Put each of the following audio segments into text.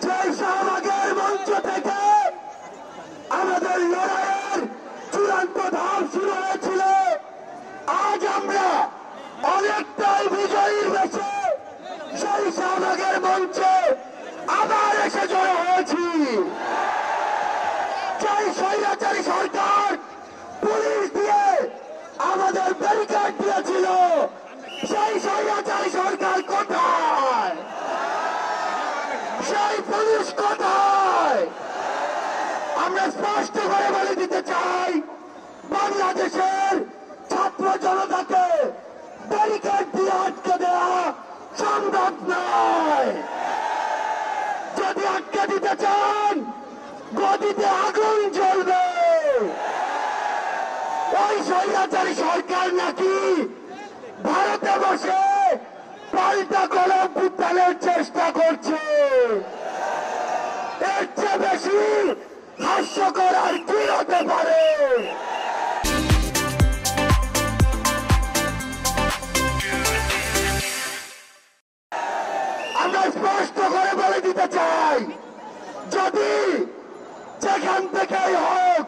সেই শাহবাগের মঞ্চ থেকে আমাদের লড়াইয়ের চূড়ান্ত ধাপ শুরু হয়েছিল। আজ আমরা অনেকটাই বিজয়ীর বেশে সেই শাহবাগের মঞ্চে আবার এসে জড়ো হয়েছি। সেই স্বৈরাচারী সরকার পুলিশ দিয়ে আমাদের ব্যারিকেড দিয়েছিল, সেই স্বৈরাচারী সরকার কোথায়? সেই পুলিশ কোথায়? আমরা স্পষ্ট করে বলে দিতে চাই, বাংলাদেশের ছাত্র জনতাকে ব্যারিকেড দিয়ে আটকে দেওয়া সম্ভব নয়। যদি আটকে দিতে চান, গদিতে আগুন জ্বলবে। ওই স্বৈরাচারী সরকার নাকি ভারতে বসে পাল্টা গণঅভ্যুত্থানের চেষ্টা করছে। এর চেয়ে বেশি হাস্যকর আর কি হতে পারে? আমরা স্পষ্ট করে বলে দিতে চাই, যদি যেখান থেকেই হোক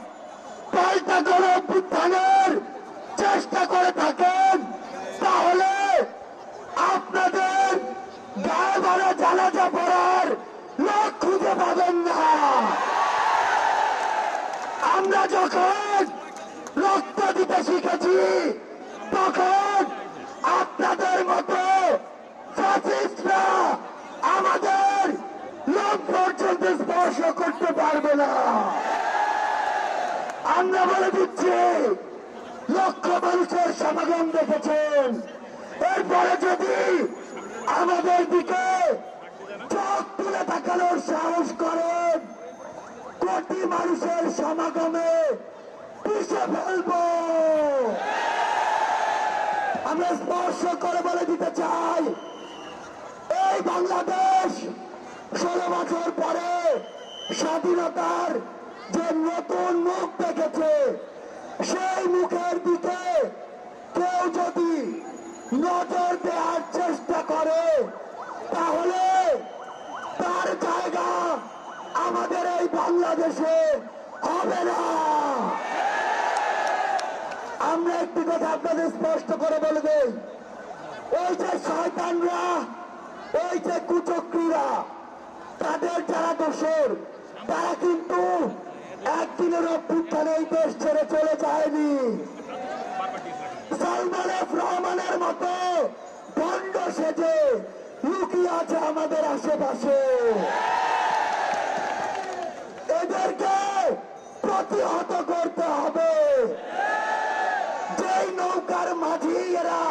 পাল্টা গণঅভ্যুত্থানের চেষ্টা করে থাকেন, তাহলে আপনাদের গায়ে ভরা জানাজা পড়ার লোক খুঁজে পাবেন না। আমরা যখন রক্ত দিতে শিখেছি, তখন আপনাদের মতো ফ্যাসিস্টরা আমাদের লোক পর্যন্ত স্পর্শ করতে পারবে না। আমরা বলে দিচ্ছি, লক্ষ মানুষের সমাগম দেখেছেন, এরপরে যদি আমাদের দিকে চোখ তুলে তাকানোর সাহস করেন, কোটি মানুষের সমাগমে পিষে ফেলব। আমরা স্পর্শ করে বলে দিতে চাই, এই বাংলাদেশ 16 বছর পরে স্বাধীনতার যে নতুন মুখ দেখেছে, সেই মুখের দিকে কেউ যদি নজর দেওয়ার চেষ্টা করে, তাহলে তার জায়গা আমাদের এই বাংলাদেশে হবে না। আমরা একটি কথা আপনাদের স্পষ্ট করে বলে দেই, ওই যে শয়তানরা, ওই যে কুচক্রীরা, তাদের যারা দোষর, তারা কিন্তু একদিনের অভ্যুত্থানে এই দেশ ছেড়ে চলে যায়নি। সালমান এফ রহমানের মতো দণ্ড সেজে লুকিয়ে আছে আমাদের আশেপাশে। এদেরকে প্রতিহত করতে হবে। যেই নৌকার মাঝি এরা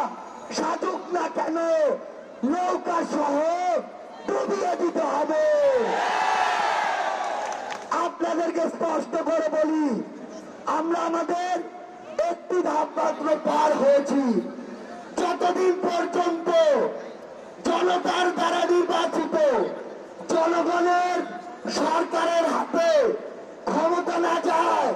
সাজুক না কেন, নৌকা সহ ডুবিয়ে দিতে হবে। আপনাদেরকে স্পষ্ট করে বলি, আমরা আমাদের একটি ধাপ মাত্র পার হয়েছি। যতদিন পর্যন্ত জনতার দ্বারা নির্বাচিত জনগণের সরকারের হাতে ক্ষমতা না যায়,